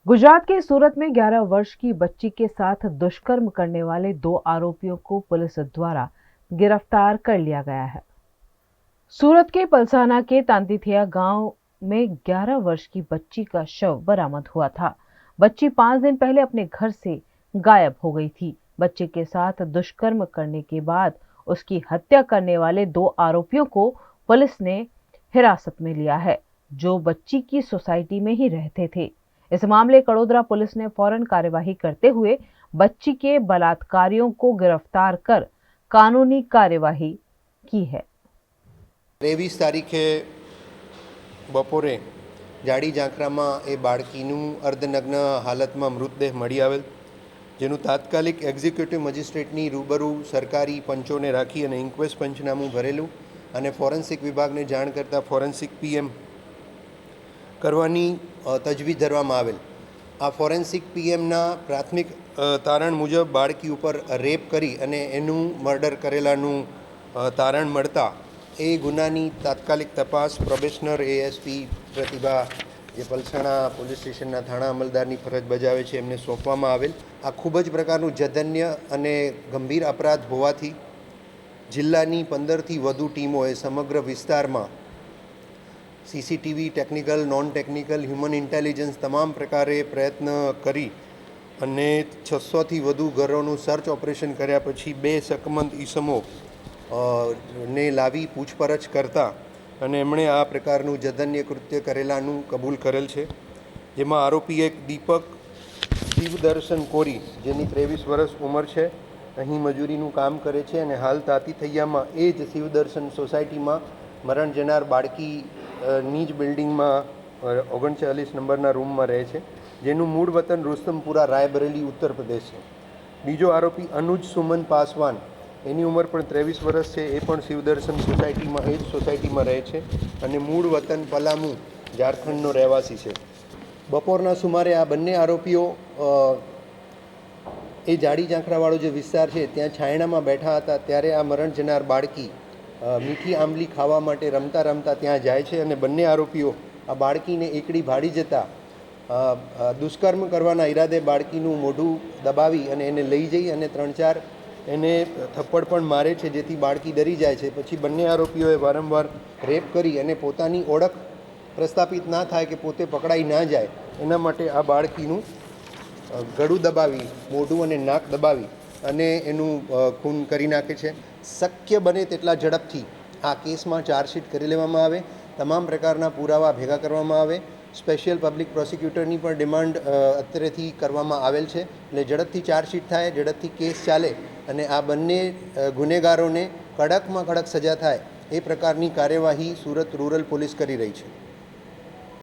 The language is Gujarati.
गुजरात के सूरत में 11 वर्ष की बच्ची के साथ दुष्कर्म करने वाले 2 आरोपियों को पुलिस द्वारा गिरफ्तार कर लिया गया है। सूरत के पलसाना के तांतीथिया गांव में 11 वर्ष की बच्ची का शव बरामद हुआ था। बच्ची 5 दिन पहले अपने घर से गायब हो गई थी। बच्चे के साथ दुष्कर्म करने के बाद उसकी हत्या करने वाले 2 आरोपियों को पुलिस ने हिरासत में लिया है, जो बच्ची की सोसाइटी में ही रहते थे। इस मामले कड़ोदरा पुलिस ने फौरन कार्यवाही करते हुए बच्ची के बलात्कारियों को गिरफ्तार कर कानूनी कार्यवाही की है। 23 તારીખે બપોરે જાડી ઝાંખરામાં એ બાળકીનું અર્ધનગ્ન હાલતમાં મૃતદેહ મળી આવેલ, જેનું તાત્કાલિક એક્ઝિક્યુટિવ મજિસ્ટ્રેટની રૂબરૂ સરકારી પંચોને રાખી અને ઇન્ક્વેસ્ટ પંચનામું ભરેલું અને ફોરેન્સિક વિભાગને જાણ કરતાં ફોરેન્સિક પીએમ કરવાની તજવીજ ધરવામાં આવેલ। આ ફોરેન્સિક પીએમના પ્રાથમિક તારણ મુજબ બાળકી ઉપર રેપ કરી અને એનું મર્ડર કરેલાનું તારણ મળતા એ ગુનાની તાત્કાલિક તપાસ પ્રોબેશનર એએસપી પ્રતિભા જે પલસાણા પોલીસ સ્ટેશનના થાણા અમલદારની ફરજ બજાવે છે એમને સોંપવામાં આવેલ। આ ખૂબ જ પ્રકારનું જધન્ય અને ગંભીર અપરાધ હોવાથી જિલ્લાની 15થી વધુ ટીમોએ સમગ્ર વિસ્તારમાં CCTV, technical, non technical, human intelligence તમામ પ્રકારે પ્રયત્ન કરી અને 600થી વધુ ઘરોનું સર્ચ ઓપરેશન કર્યા પછી 2 શકમંદ ઈસમો ને લાવી પૂછપરછ કરતા અને એમણે આ પ્રકારનું જધન્ય કૃત્ય કરેલાનું કબૂલ કરેલ છે, જેમાં આરોપી એક દીપક શિવદર્શન કોરી, જેની 23 વર્ષ ઉંમર છે, અહીં મજૂરીનું કામ કરે છે અને હાલ તાતીથૈયામાં એ જ શિવદર્શન સોસાયટીમાં મરણ જનાર બાળકીની જ બિલ્ડિંગમાં 39 નંબરના રૂમમાં રહે છે, જેનું મૂળ વતન રુસ્તમપુરા રાયબરેલી ઉત્તર પ્રદેશ છે। બીજો આરોપી અનુજ સુમન પાસવાન, એની ઉંમર પણ 23 વર્ષ છે, એ પણ શિવદર્શન સોસાયટીમાં એ જ સોસાયટીમાં રહે છે અને મૂળ વતન પલામુ ઝારખંડનો રહેવાસી છે। બપોરના સુમારે આ બંને આરોપીઓ એ જાડી ઝાંખરાવાળો જે વિસ્તાર છે ત્યાં છાયણામાં બેઠા હતા, ત્યારે આ મરણ જનાર બાળકી મીઠી આંબલી ખાવા માટે રમતા રમતા ત્યાં જાય છે અને બંને આરોપીઓ આ બાળકીને એકડી ભાડી જતા દુષ્કર્મ કરવાના ઈરાદે બાળકીનું મોઢું દબાવી અને એને લઈ જઈ અને 3-4 એને થપ્પડ પણ મારે છે, જેથી બાળકી ડરી જાય છે। પછી બંને આરોપીઓએ વારંવાર રેપ કરી અને પોતાની ઓળખ પ્રસ્થાપિત ના થાય કે પોતે પકડાઈ ના જાય એના માટે આ બાળકીનું ગળું દબાવી, મોઢું અને નાક દબાવી અને એનું ખૂન કરી નાખે છે। શક્ય બને તેટલા ઝડપથી આ કેસમાં ચાર્જશીટ કરી લેવામાં આવે, તમામ પ્રકારના પુરાવા ભેગા કરવામાં આવે। સ્પેશિયલ પબ્લિક પ્રોસિક્યુટરની પણ ડિમાન્ડ અત્યારેથી કરવામાં આવેલ છે, એટલે ઝડપથી ચાર્જશીટ થાય, ઝડપથી કેસ ચાલે અને આ બંને ગુનેગારોને કડકમાં કડક સજા થાય એ પ્રકારની કાર્યવાહી સુરત રૂરલ પોલીસ કરી રહી છે।